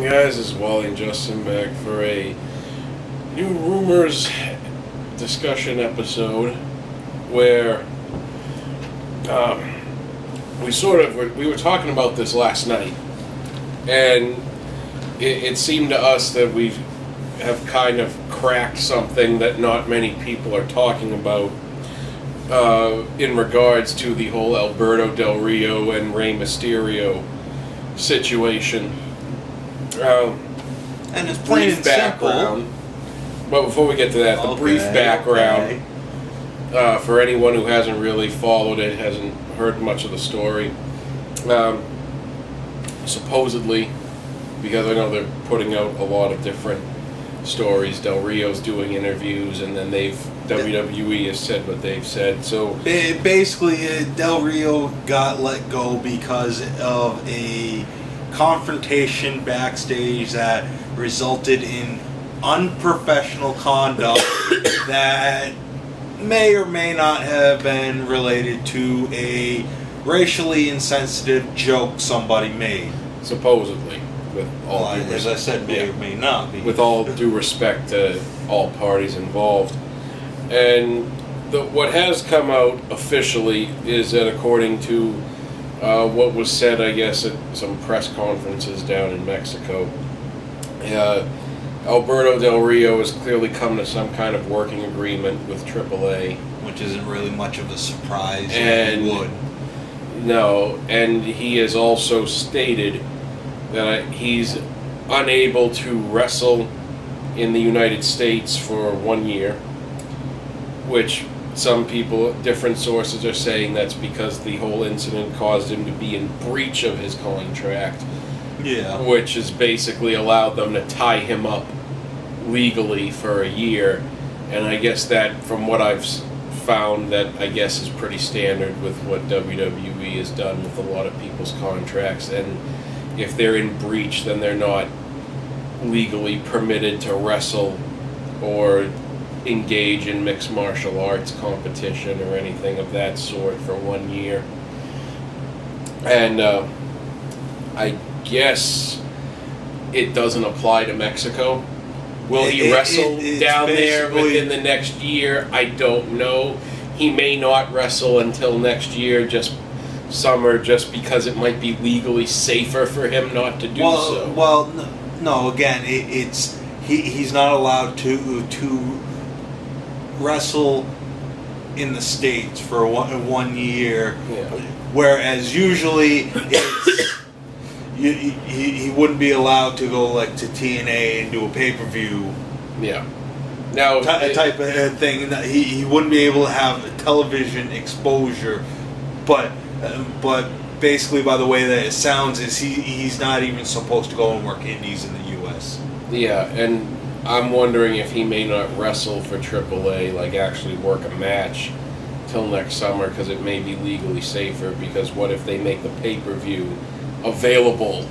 guys? This is Wally and Justin back for a new rumors discussion episode where we were talking about this last night, and it seemed to us that we have kind of cracked something that not many people are talking about in regards to the whole Alberto Del Rio and Rey Mysterio situation. And it's plain and background. Simple. But before we get to that, the brief background for anyone who hasn't really followed it, hasn't heard much of the story. Supposedly, because I know they're putting out a lot of different stories, Del Rio's doing interviews, and then WWE has said what they've said. So basically, Del Rio got let go because of a confrontation backstage that resulted in unprofessional conduct that may or may not have been related to a racially insensitive joke somebody made. Supposedly, with all as I said, may or may not be. With all due respect to all parties involved. And what has come out officially is that according to what was said, I guess, at some press conferences down in Mexico, Alberto Del Rio has clearly come to some kind of working agreement with AAA. Which isn't really much of a surprise. And he would. No, and he has also stated that he's unable to wrestle in the United States for 1 year, which some people, different sources are saying that's because the whole incident caused him to be in breach of his contract. Yeah. Which has basically allowed them to tie him up legally for a year. And I guess that, from what I've found, that I guess is pretty standard with what WWE has done with a lot of people's contracts. And if they're in breach, then they're not legally permitted to wrestle or engage in mixed martial arts competition or anything of that sort for 1 year. And I guess it doesn't apply to Mexico. Will he wrestle down there within the next year? I don't know. He may not wrestle until next year, just summer, just because it might be legally safer for him not to do so. Well, no. Again, he's not allowed to wrestle in the States for 1 year, yeah. Whereas usually it's he wouldn't be allowed to go like to TNA and do a pay-per-view. Yeah. Now type of thing. He wouldn't be able to have television exposure, but basically, by the way that it sounds, is he's not even supposed to go and work indies in the U.S. Yeah, and I'm wondering if he may not wrestle for AAA, like actually work a match till next summer, because it may be legally safer. Because what if they make the pay-per-view available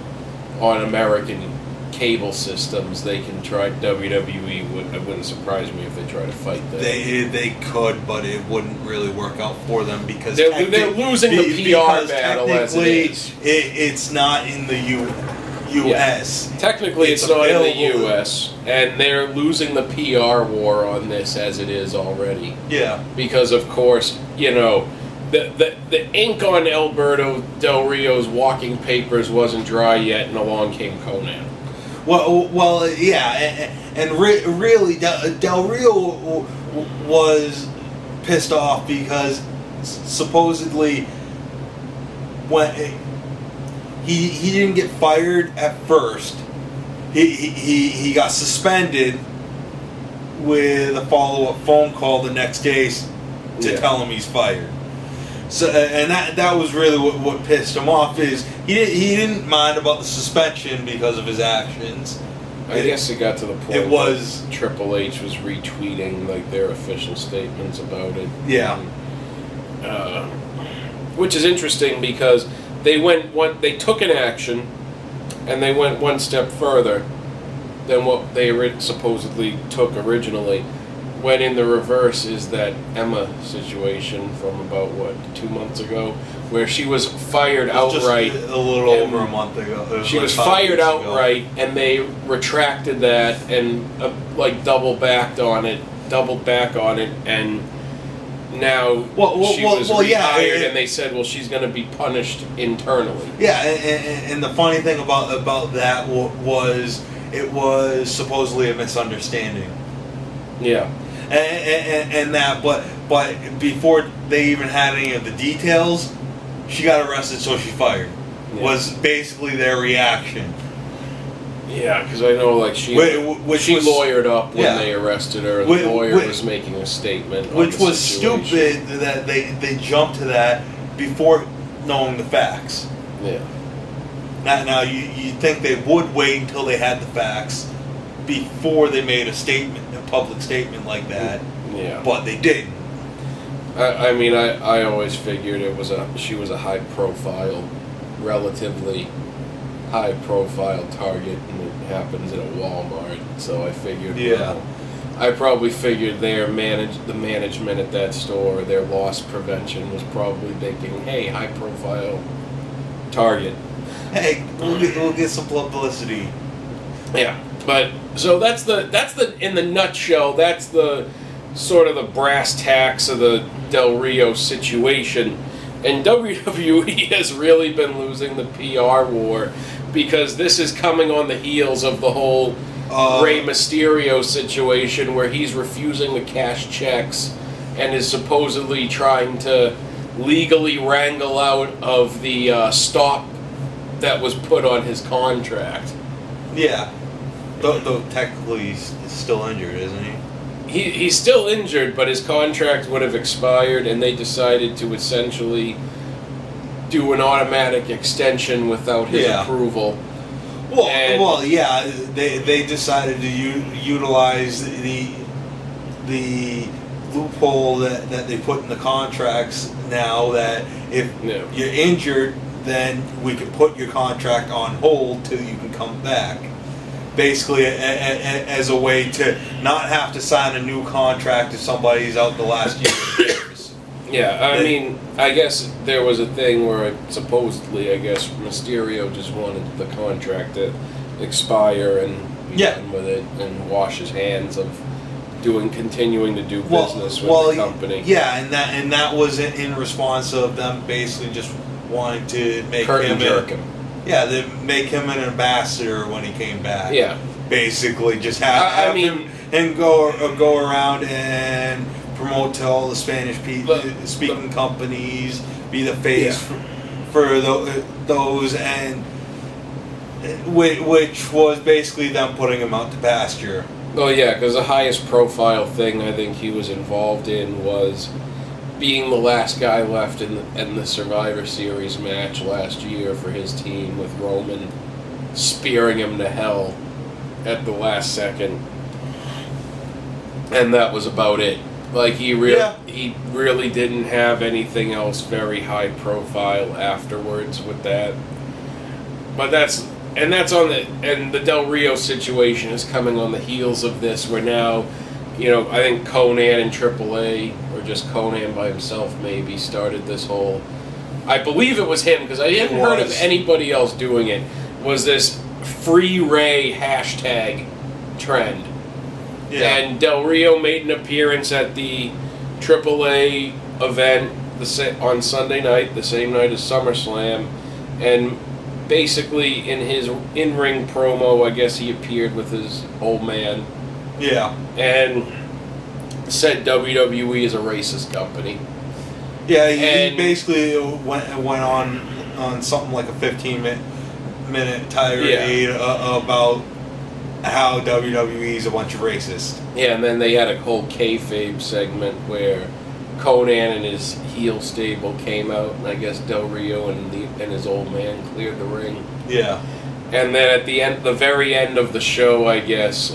on American cable systems? They can try. WWE it wouldn't surprise me if they try to fight that. They could, but it wouldn't really work out for them because they're losing the PR battle as it is. It's not in the U.S. Yeah. Technically, it's not in the U.S., and they're losing the PR war on this as it is already. Yeah. Because, of course, the ink on Alberto Del Rio's walking papers wasn't dry yet, and along came Conan. Well, yeah, and really, Del Rio was pissed off because supposedly when he didn't get fired at first, he got suspended with a follow-up phone call the next day to tell him he's fired. So, and that was really what pissed him off, is he didn't mind about the suspension because of his actions. I guess it got to the point it was Triple H was retweeting like their official statements about it. Yeah. Which is interesting because they took an action, and they went one step further than what they supposedly took originally, when in the reverse is that Emma situation from about, 2 months ago, where she was fired outright. Just a little over a month ago. She was fired outright, and they retracted that and doubled back on it, and now she was rehired, and they said, well, she's going to be punished internally. Yeah, and the funny thing about that was it was supposedly a misunderstanding. Yeah. And that, but before they even had any of the details, she got arrested, so she's fired. Yeah. Was basically their reaction. Yeah, because I know, she lawyered up when they arrested her. The lawyer was making a statement, which was stupid that they jumped to that before knowing the facts. Yeah. Now you think they would wait until they had the facts before they made a public statement like that. Yeah. But they didn't. I always figured she was a high profile, relatively high profile target, and it happens at a Walmart. So I figured, I probably figured the management at that store, their loss prevention was probably thinking, hey, high profile target. Hey, we'll get some publicity. Yeah, but so that's the in the nutshell. That's the sort of the brass tacks of the Del Rio situation, and WWE has really been losing the PR war because this is coming on the heels of the whole Rey Mysterio situation where he's refusing to cash checks and is supposedly trying to legally wrangle out of the stop that was put on his contract. Yeah. Though technically he's still injured, isn't he? He's still injured, but his contract would have expired, and they decided to essentially do an automatic extension without his approval. They decided to utilize the loophole that they put in the contracts now that if you're injured, then we can put your contract on hold till you can come back. Basically, as a way to not have to sign a new contract if somebody's out the last year. Yeah, I guess there was a thing where supposedly, Mysterio just wanted the contract to expire and be done with it and wash his hands of continuing to do business with the company. Yeah, and that was in response of them basically just wanting to make him. Yeah, they make him an ambassador when he came back. Yeah, basically just have him and go around and promote to all the Spanish speaking companies, be the face for those, and which was basically them putting him out to pasture. Oh yeah, because the highest profile thing I think he was involved in was being the last guy left in the Survivor Series match last year for his team, with Roman spearing him to hell at the last second, and that was about it. He really didn't have anything else very high profile afterwards with that. But that's on the Del Rio situation is coming on the heels of this, where now, I think Conan and AAA, or just Conan by himself maybe, started this whole, I believe it was him, because I hadn't heard of anybody else doing it, was this Free Ray hashtag trend. Yeah. And Del Rio made an appearance at the AAA event on Sunday night, the same night as SummerSlam, and basically in his in-ring promo, I guess he appeared with his old man. Yeah. And said WWE is a racist company. Yeah, he basically went on something like a 15-minute tirade about how WWE is a bunch of racists. Yeah, and then they had a whole kayfabe segment where Conan and his heel stable came out, and I guess Del Rio and his old man cleared the ring. Yeah. And then at the very end of the show, I guess,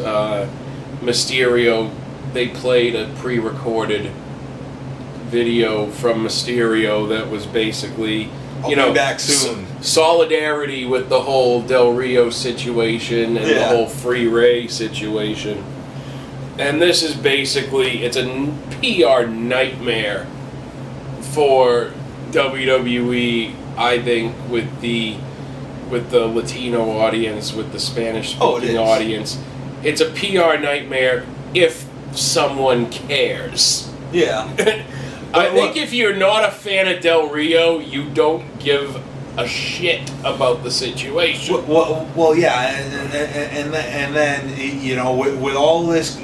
Mysterio, they played a pre-recorded video from Mysterio that was basically, I'll be back soon. Solidarity with the whole Del Rio situation and the whole Free Ray situation. And this is basically, it's a PR nightmare for WWE, I think, with the Latino audience, with the Spanish-speaking audience. It's a PR nightmare if someone cares. Yeah. I think if you're not a fan of Del Rio, you don't give a shit about the situation. Well, yeah, and then you know, with all this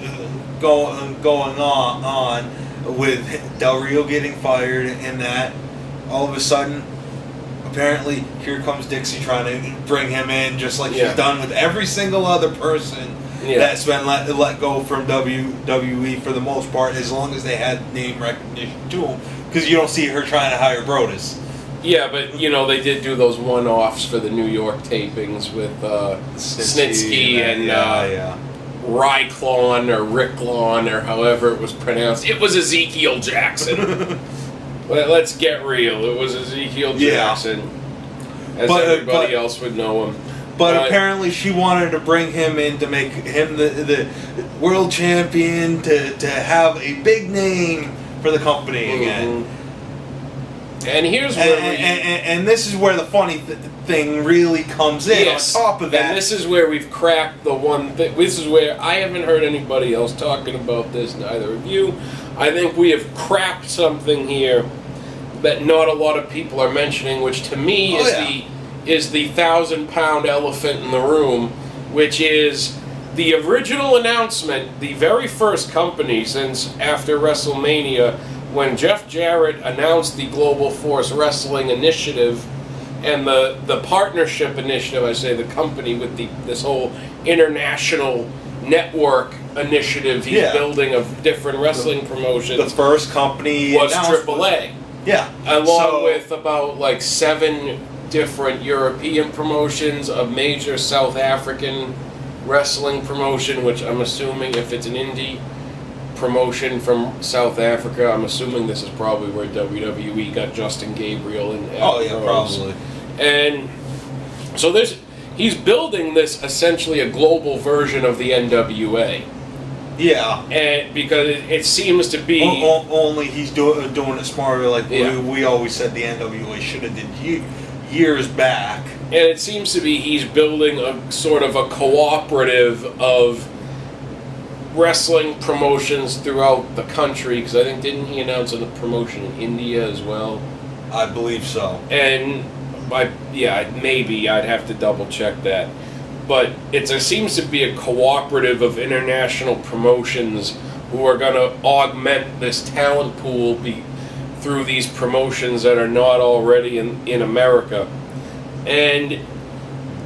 going on with Del Rio getting fired and that, all of a sudden, apparently, here comes Dixie trying to bring him in, just like she's done with every single other person that's been let go from WWE for the most part, as long as they had name recognition to them, because you don't see her trying to hire Brodus. Yeah, but, you know, they did do those one-offs for the New York tapings with Snitsky and Ryklon or Ricklon or however it was pronounced. It was Ezekiel Jackson. Let's get real. It was Ezekiel Jackson, as everybody else would know him. But apparently she wanted to bring him in to make him the world champion, to have a big name for the company again. And here's where and this is where the funny thing really comes in. Yes. On top of that, and this is where we've cracked the one thing. This is where I haven't heard anybody else talking about this, neither of you. I think we have cracked something here that not a lot of people are mentioning, which to me is the 1,000-pound elephant in the room, which is the original announcement, the very first company since after WrestleMania, when Jeff Jarrett announced the Global Force Wrestling Initiative and the partnership initiative, I say the company with this whole international network initiative he's building of different wrestling promotions. The first company was AAA. Yeah. Along with about like 7 different European promotions, a major South African wrestling promotion, which I'm assuming if it's an indie promotion from South Africa, I'm assuming this is probably where WWE got Justin Gabriel and probably. And so he's building this essentially a global version of the NWA. Yeah, and because it seems to be only he's doing it smarter. Like we always said, the NWA should have did years back. And it seems to be he's building a sort of a cooperative of wrestling promotions throughout the country. Because I think didn't he announce a promotion in India as well? I believe so. And maybe I'd have to double check that. But it seems to be a cooperative of international promotions who are going to augment this talent pool through these promotions that are not already in America. And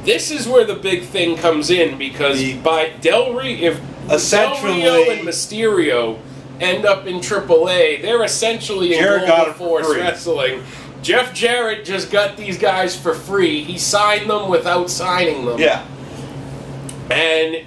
this is where the big thing comes in, because if Del Rio and Mysterio end up in AAA, they're essentially in Global Force Wrestling. Jeff Jarrett just got these guys for free. He signed them without signing them. Yeah. And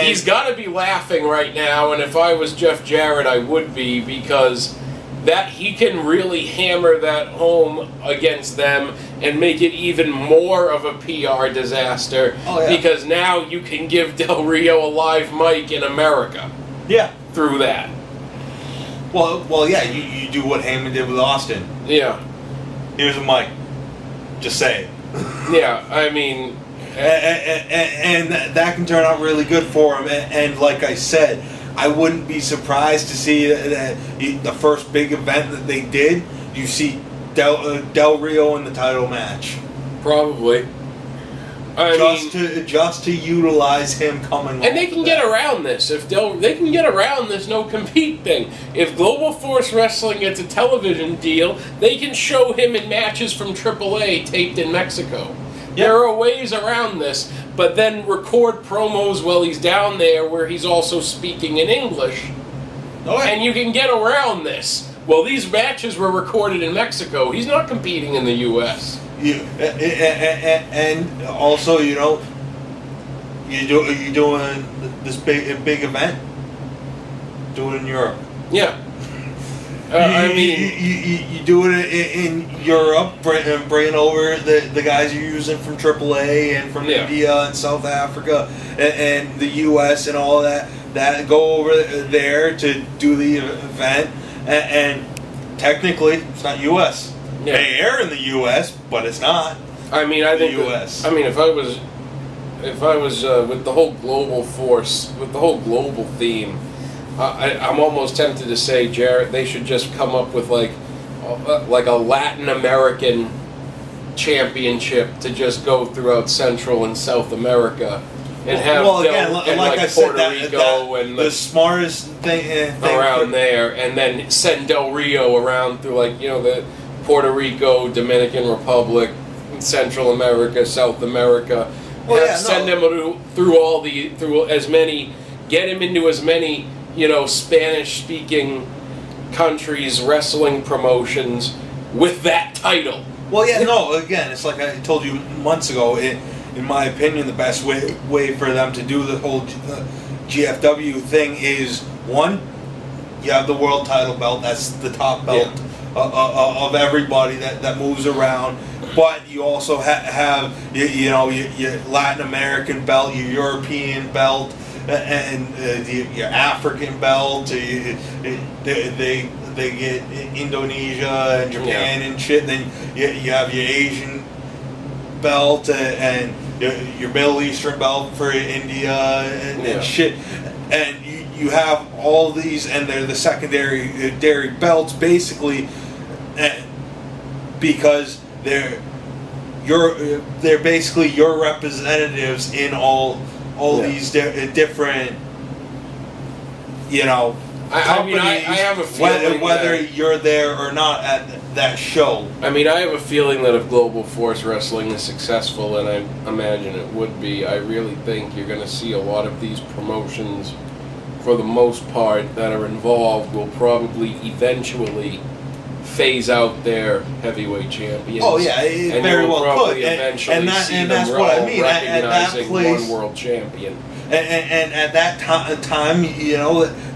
he's got to be laughing right now, and if I was Jeff Jarrett, I would be, because that he can really hammer that home against them and make it even more of a PR disaster, because now you can give Del Rio a live mic in America. Yeah. Through that. Well, yeah, you do what Heyman did with Austin. Yeah. Here's a mic. Just say it. Yeah, I mean... And that can turn out really good for him. And like I said, I wouldn't be surprised to see that the first big event that they did, you see Del Rio in the title match. Probably. Just to utilize him coming. And they can get around this they can get around this no compete thing. If Global Force Wrestling gets a television deal, they can show him in matches from AAA taped in Mexico. Yep. There are ways around this, but then record promos while he's down there where he's also speaking in English. And you can get around this. Well, these matches were recorded in Mexico. He's not competing in the U.S. And also, you're doing this big event. Do it in Europe. Yeah. You do it in Europe, bringing over the guys you're using from AAA and from India and South Africa and the U.S. and all that. that go over there to do the event, and technically it's not U.S. Yeah. They air in the U.S., but it's not. I mean, I think the U.S. I mean, if I was with the whole global force, with the whole global theme, I'm almost tempted to say, Jarrett, they should just come up with like a Latin American championship to just go throughout Central and South America, and have like I said, Puerto Rico and the smartest thing around there, and then send Del Rio around through the Puerto Rico, Dominican Republic, Central America, South America. Send him through as many, get him into as many Spanish-speaking countries, wrestling promotions with that title. Well, yeah, no. Again, it's like I told you months ago. In my opinion, the best way for them to do the whole GFW thing is, one, you have the world title belt. That's the top belt of everybody that moves around. But you also have your Latin American belt, your European belt, and your African belt. They get Indonesia and Japan and shit. Then you have your Asian belt and your Middle Eastern belt for India and shit. And you have all these, and they're the secondary belts basically, because they're basically your representatives in all these different companies. I have a feeling whether you're there or not at that show. I mean, I have a feeling that if Global Force Wrestling is successful, and I imagine it would be, I really think you're going to see a lot of these promotions, for the most part, that are involved will probably eventually phase out their heavyweight champions. Oh yeah, it very well could. Eventually And that's what I mean. At that place, one world champion. And at that time,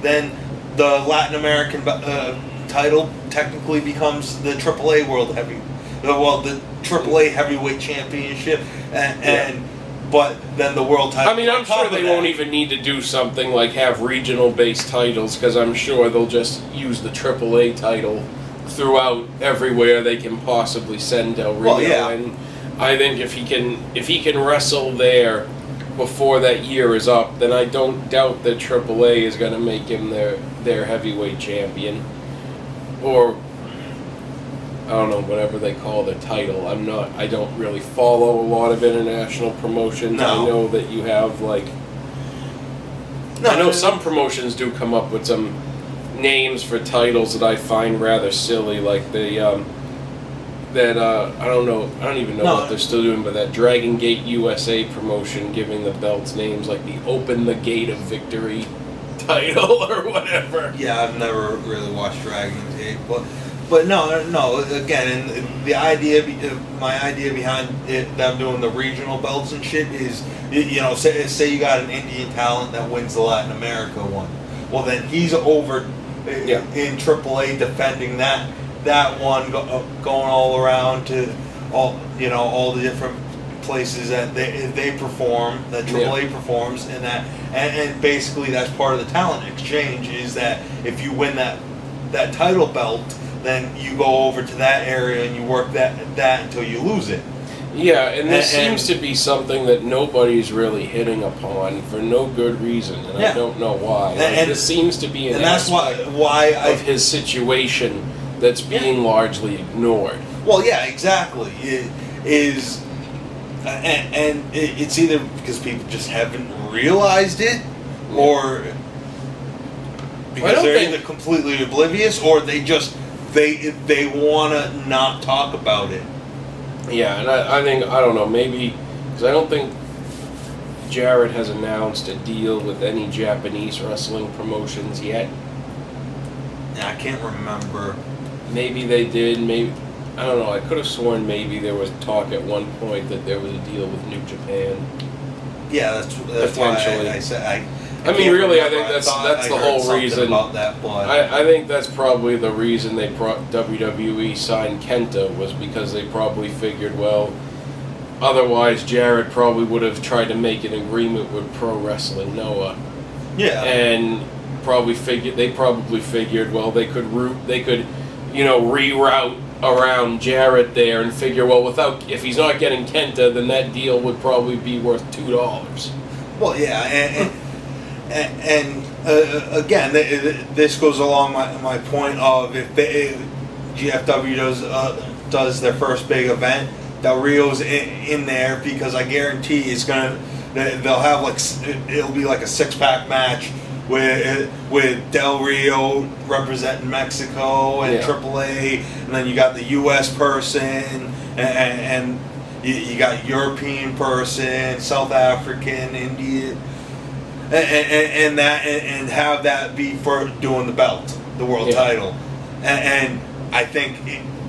then the Latin American title technically becomes the AAA the AAA heavyweight championship, but then the world title. I mean, I'm sure they won't even need to do something like have regional-based titles, because I'm sure they'll just use the AAA title throughout everywhere they can possibly send Del Rio. And I think if he can wrestle there before that year is up, then I don't doubt that AAA is going to make him their heavyweight champion, or I don't know, whatever they call the title. I don't really follow a lot of international promotions. No. I know that you have I know some promotions do come up with some names for titles that I find rather silly, like I don't even know what they're still doing, but that Dragon Gate USA promotion giving the belts names like the Open the Gate of Victory title or whatever. Yeah, I've never really watched Dragon Gate, but no. Again, and my idea behind them doing the regional belts and shit is, say you got an Indian talent that wins the Latin America one. Well, then he's over in AAA defending that one, going all around to all the different places that they perform, that AAA performs, and basically that's part of the talent exchange, is that if you win that title belt, then you go over to that area and you work that until you lose it. Yeah, and this seems to be something that nobody's really hitting upon for no good reason, and I don't know why. This seems to be an aspect of his situation that's being largely ignored. Well, yeah, exactly. It is, and it's either because people just haven't realized it, or because they're either completely oblivious, or they they want to not talk about it. Yeah, and I don't know, maybe, because I don't think Jarrett has announced a deal with any Japanese wrestling promotions yet. I can't remember. Maybe they did, maybe, I don't know, I could have sworn maybe there was talk at one point that there was a deal with New Japan. Yeah, that's potentially. Why I said I mean, really, I think that's the whole reason. About that, but I think that's probably the reason they WWE signed Kenta, was because they probably figured, well, otherwise Jarrett probably would have tried to make an agreement with Pro Wrestling Noah Yeah. And they probably figured, well, they could reroute around Jarrett there and figure, well, if he's not getting Kenta, then that deal would probably be worth $2. Well, yeah, and again, this goes along my point of if GFW does their first big event, Del Rio's in there because I guarantee they'll have it'll be like a 6-pack match with Del Rio representing Mexico and AAA, and then you got the U.S. person and you got European person, South African, Indian, and have that be for doing the belt, the world title, and I think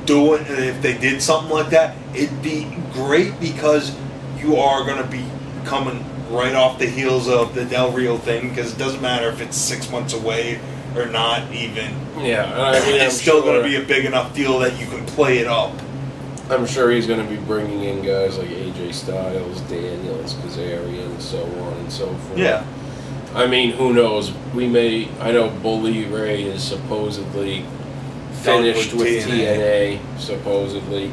if they did something like that, it'd be great because you are going to be coming right off the heels of the Del Rio thing, because it doesn't matter if it's 6 months away or not even. Yeah, I mean, it's still going to be a big enough deal that you can play it up. I'm sure he's going to be bringing in guys like AJ Styles, Daniels, Kazarian, so on and so forth. Yeah. I mean, who knows? I know Bully Ray is supposedly finished with TNA, supposedly.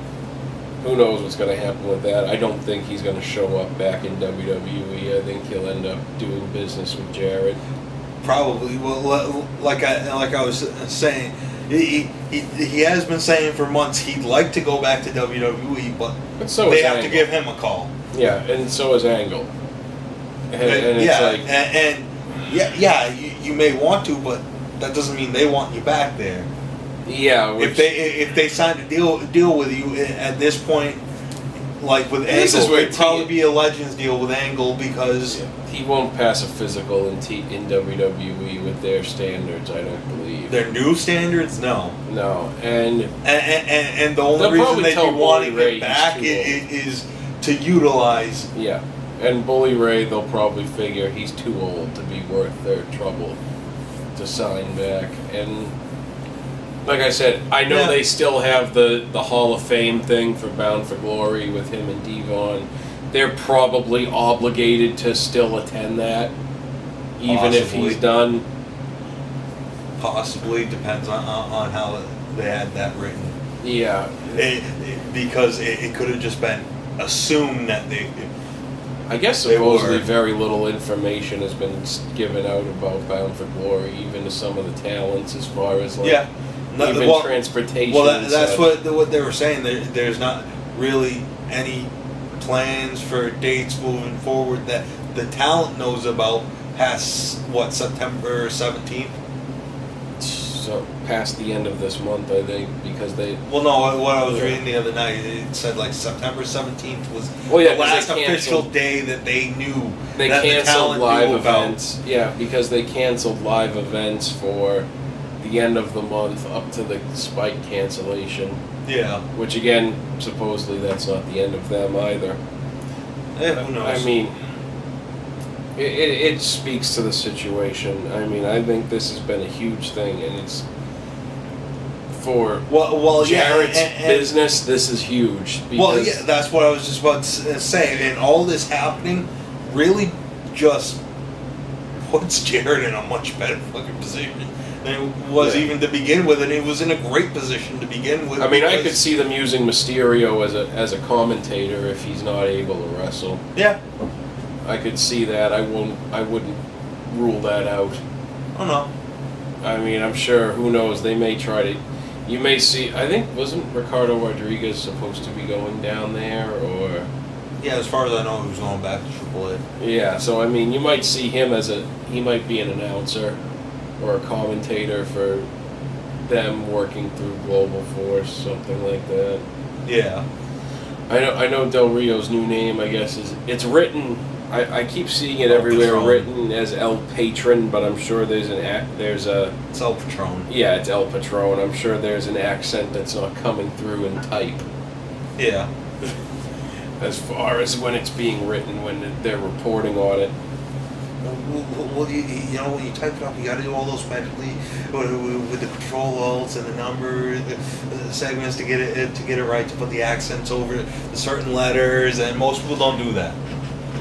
Who knows what's going to happen with that? I don't think he's going to show up back in WWE. I think he'll end up doing business with Jarrett. Probably. Well, like I was saying, he has been saying for months he'd like to go back to WWE, but so they have to give him a call. Yeah, and so is Angle. And you may want to, but that doesn't mean they want you back there. Yeah, if they signed a deal with you at this point, like with Angle, it'd probably be a Legends deal with Angle because he won't pass a physical in WWE with their standards. I don't believe their new standards. No, and the only reason they'd be wanting it back is to utilize. Yeah, and Bully Ray, they'll probably figure he's too old to be worth their trouble to sign back. And like I said, I know they still have the Hall of Fame thing for Bound for Glory with him and Devon. They're probably obligated to still attend that, even if he's done. Possibly, depends on how they had that written. Yeah. Because it could have just been assumed that they... I guess supposedly very little information has been given out about Bound for Glory, even to some of the talents, as far as transportation. Well, that's what they were saying. There's not really any plans for dates moving forward that the talent knows about past September 17th. So past the end of this month, I think, because they. Well, no. What I was reading the other night, it said September 17th was the last official day that they knew. They canceled live events. Yeah, because they canceled live events for the end of the month up to the Spike cancellation. Yeah. Which again, supposedly that's not the end of them either. Who knows? I mean, it speaks to the situation. I mean, I think this has been a huge thing, and it's for Jarrett's business. This is huge. That's what I was just about to say. And all this happening really just puts Jarrett in a much better fucking position than it was even to begin with, and he was in a great position to begin with. I mean, I could see them using Mysterio as a commentator if he's not able to wrestle. Yeah, I could see that. I wouldn't rule that out. Oh no. I mean, I'm sure. Who knows? They may try to. You may see. I think wasn't Ricardo Rodriguez supposed to be going down there, or? Yeah, as far as I know, he was going back to AAA. Yeah, so I mean, you might see him he might be an announcer or a commentator for them working through Global Force, something like that. Yeah. I know Del Rio's new name, I guess, it's written. I keep seeing it everywhere written as El Patron, but I'm sure there's It's El Patron. Yeah, it's El Patron. I'm sure there's an accent that's not coming through in type. Yeah. As far as when it's being written, when they're reporting on it. Well, you know, when you type it up, you got to do all those magically with the control alts and the numbers, the segments to get it right, to put the accents over the certain letters, and most people don't do that.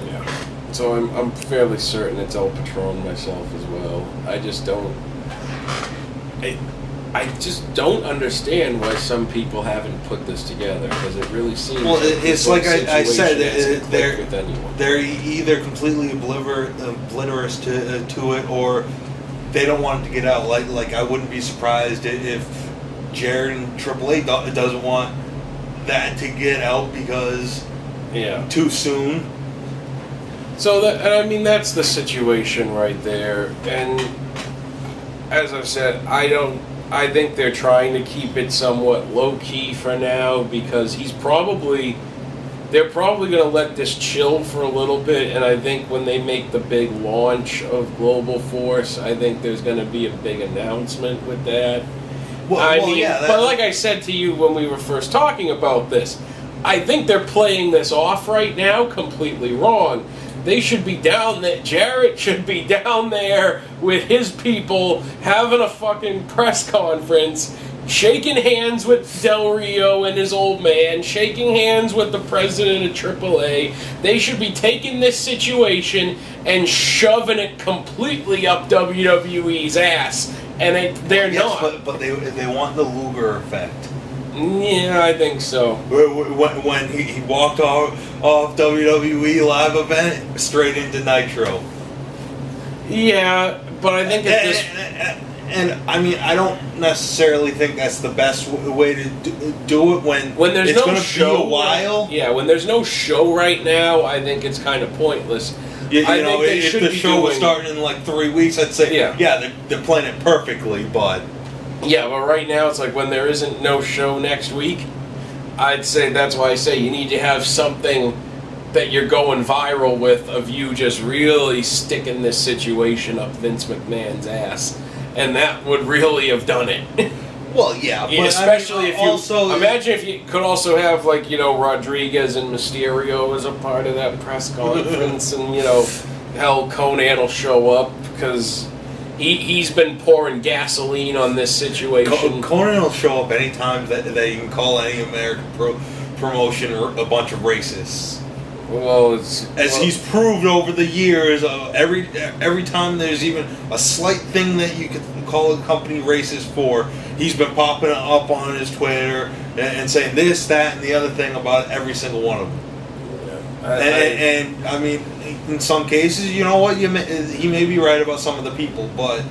Yeah. So I'm fairly certain it's El Patron myself as well. I just don't. I just don't understand why some people haven't put this together, because it really seems. Well, it's like I said, they're they're either completely oblivious to it, or they don't want it to get out. Like I wouldn't be surprised if Jared and AAA doesn't want that to get out because too soon. So that's the situation right there, and as I said, I think they're trying to keep it somewhat low key for now, because they're probably going to let this chill for a little bit, and I think when they make the big launch of Global Force, I think there's going to be a big announcement with that. But like I said to you when we were first talking about this, I think they're playing this off right now completely wrong. They should be down there. Jarrett should be down there with his people having a fucking press conference, shaking hands with Del Rio and his old man, shaking hands with the president of AAA. They should be taking this situation and shoving it completely up WWE's ass. And they're not. But they want the Luger effect. Yeah, I think so. When he walked off WWE live event straight into Nitro. Yeah, but I think and I mean, I don't necessarily think that's the best way to do it when there's no show. Be a while. Yeah, when there's no show right now, I think it's kind of pointless. I think if the show was starting in like 3 weeks, I'd say they're playing it perfectly, but. Yeah, but right now it's like when there isn't no show next week, I'd say that's why I say you need to have something that you're going viral with, of you just really sticking this situation up Vince McMahon's ass, and that would really have done it. Well, yeah, but especially if you also imagine if you could also have Rodriguez and Mysterio as a part of that press conference, and hell, Conan will show up because. He's been pouring gasoline on this situation. Conan will show up anytime that you can call any American promotion a bunch of racists. Well, he's proved over the years, every time there's even a slight thing that you could call a company racist for, he's been popping up on his Twitter and saying this, that, and the other thing about every single one of them. And I mean, in some cases, you know what, he may be right about some of the people, but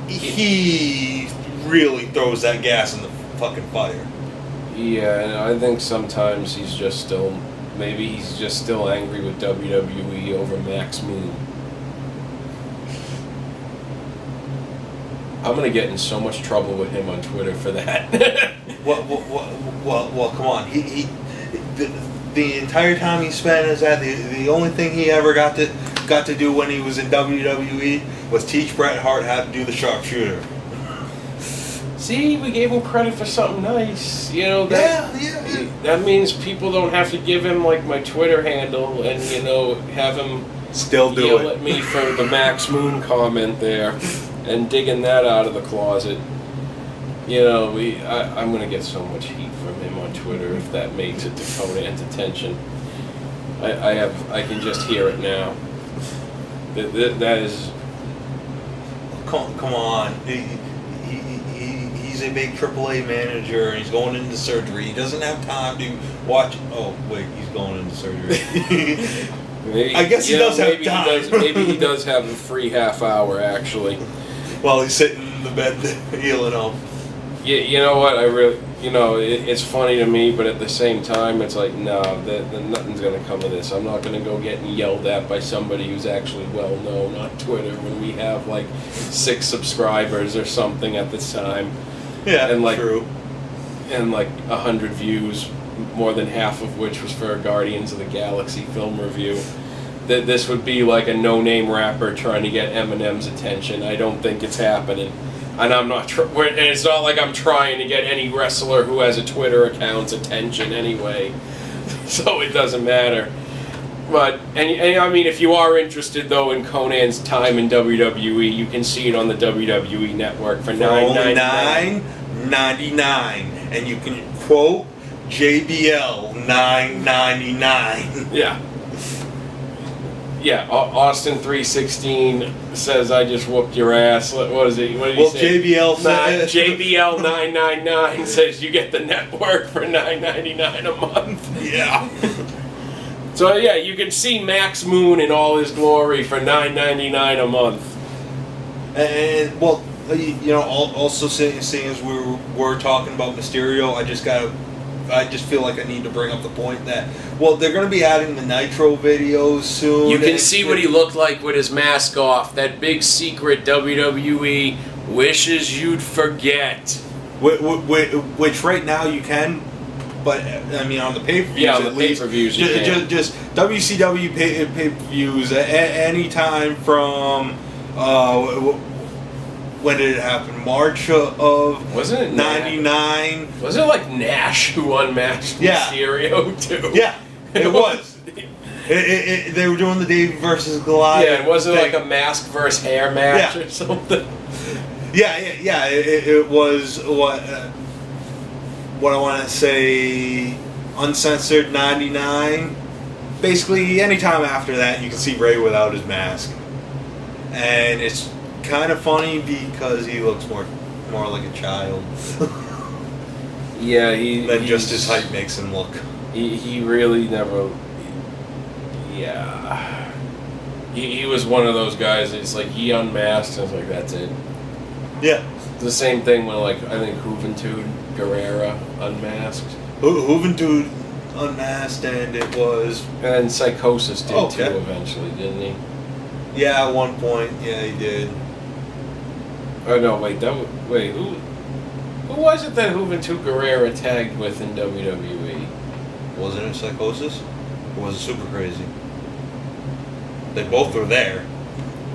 he really throws that gas in the fucking fire. Yeah, and I think sometimes he's just still angry with WWE over Max Moon. I'm gonna get in so much trouble with him on Twitter for that. Well, come on. The entire time he spent as that, the only thing he ever got to do when he was in WWE was teach Bret Hart how to do the sharpshooter. See, we gave him credit for something nice. That means people don't have to give him my Twitter handle and have him still yell at me for the Max Moon comment there and digging that out of the closet. I'm gonna get so much heat from him on Twitter if that makes it to Conan's attention. I can just hear it now. That is. Come on. He's a big AAA manager and he's going into surgery. He doesn't have time to watch. Oh wait, he's going into surgery. I guess he does have time. Maybe he does have a free half hour actually. While he's sitting in the bed healing up. Yeah, you know what? I really, it's funny to me, but at the same time, it's like, no, nothing's going to come of this. I'm not going to go getting yelled at by somebody who's actually well known on Twitter when we have 6 subscribers or something at this time. Yeah, and true. And 100 views, more than half of which was for a Guardians of the Galaxy film review. That this would be a no-name rapper trying to get Eminem's attention. I don't think it's happening. And I'm not. And it's not like I'm trying to get any wrestler who has a Twitter account's attention anyway, so it doesn't matter. But and I mean, if you are interested though in Conan's time in WWE, you can see it on the WWE Network for $9.99, and you can quote JBL $9.99. Yeah. Yeah, Austin 316 says I just whooped your ass. What is it? What did he say? JBL 999 says you get the network for $9.99 a month. Yeah. So yeah, you can see Max Moon in all his glory for $9.99 a month. And well, you know, also seeing as we're talking about Mysterio, I just feel like I need to bring up the point that, well, they're going to be adding the Nitro videos soon. You can see what he looked like with his mask off. That big secret WWE wishes you'd forget. Which right now you can, but I mean on the pay-per-views, yeah, on the pay-per-views you can. Just WCW pay-per-views any time from when did it happen? March of wasn't it '99? Was it like Nash who unmasked Mysterio too? Yeah, it was. They were doing the Davey versus Goliath. Yeah, it wasn't like a mask versus hair match or something. Yeah. It was what I want to say, uncensored '99. Basically, anytime after that, you can see Ray without his mask, and it's kind of funny because he looks more like a child. Yeah, than just his height makes him look. He really never. Yeah, he was one of those guys. It's like he unmasked, and it's like that's it. Yeah, the same thing when I think Juventud Guerrera unmasked. Juventud unmasked, and it was. And Psychosis did too eventually, didn't he? Yeah, at one point, yeah, he did. Oh no! Wait, who was it that Juventud Guerrera tagged with in WWE? Wasn't it Psychosis? Or was it Super Crazy? They both were there.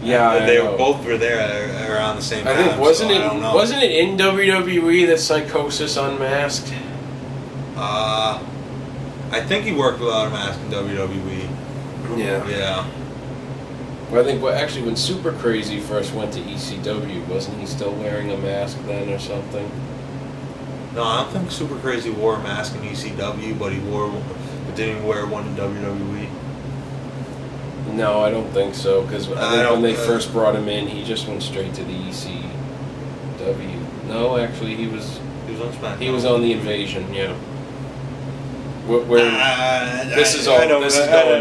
Yeah, they both were there around the same time. I think wasn't it in WWE that Psychosis unmasked? I think he worked without a mask in WWE. Yeah. Yeah. Well, I think actually when Super Crazy first went to ECW, wasn't he still wearing a mask then or something? No, I don't think Super Crazy wore a mask in ECW, but didn't wear one in WWE. No, I don't think so, because I think when they first brought him in, he just went straight to the ECW. No, actually, he was on SmackDown. He was on the Invasion, yeah. This is going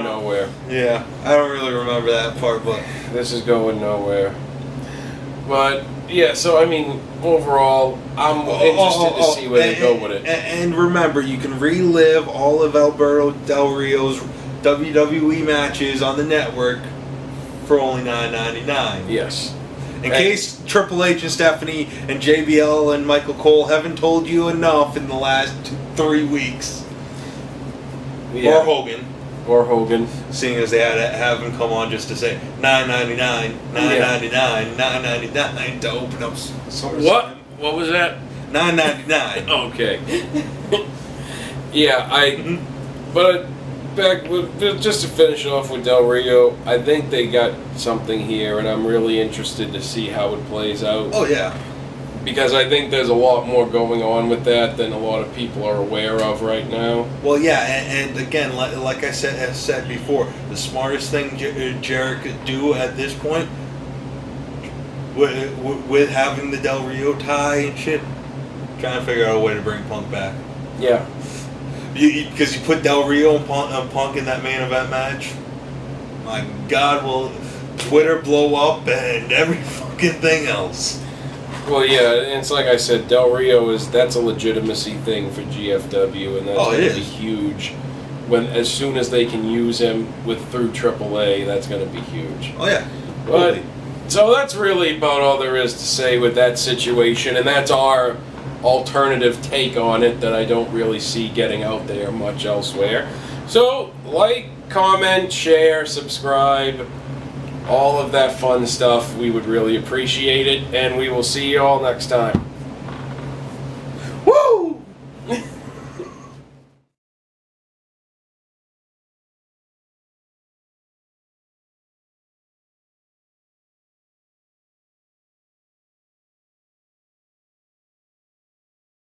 nowhere. Yeah, I don't really remember that part, but this is going nowhere. But yeah, so I mean, overall, I'm interested to see where they go with it. And remember, you can relive all of Alberto Del Rio's WWE matches on the network for only $9.99. Yes. In case Triple H and Stephanie and JBL and Michael Cole haven't told you enough in the last 3 weeks. Yeah. Or Hogan. Seeing as they had to have him come on just to say $9.99, $9.99, $9.99 to open up SummerSlam. What was that? $9.99. Okay. Yeah, but back with, just to finish off with Del Rio, I think they got something here, and I'm really interested to see how it plays out. Oh yeah. Because I think there's a lot more going on with that than a lot of people are aware of right now. Well, yeah, and again, like I said before, the smartest thing Jarrett could do at this point, with having the Del Rio tie and shit, trying to figure out a way to bring Punk back. Yeah. Because you put Del Rio and Punk in that main event match, my God, will Twitter blow up and every fucking thing else. Well, yeah, and it's like I said, Del Rio that's a legitimacy thing for GFW, and that's going to be huge. As soon as they can use him through AAA, that's going to be huge. Oh yeah. But so that's really about all there is to say with that situation, and that's our alternative take on it that I don't really see getting out there much elsewhere. So, like, comment, share, subscribe, all of that fun stuff. We would really appreciate it, and we will see you all next time.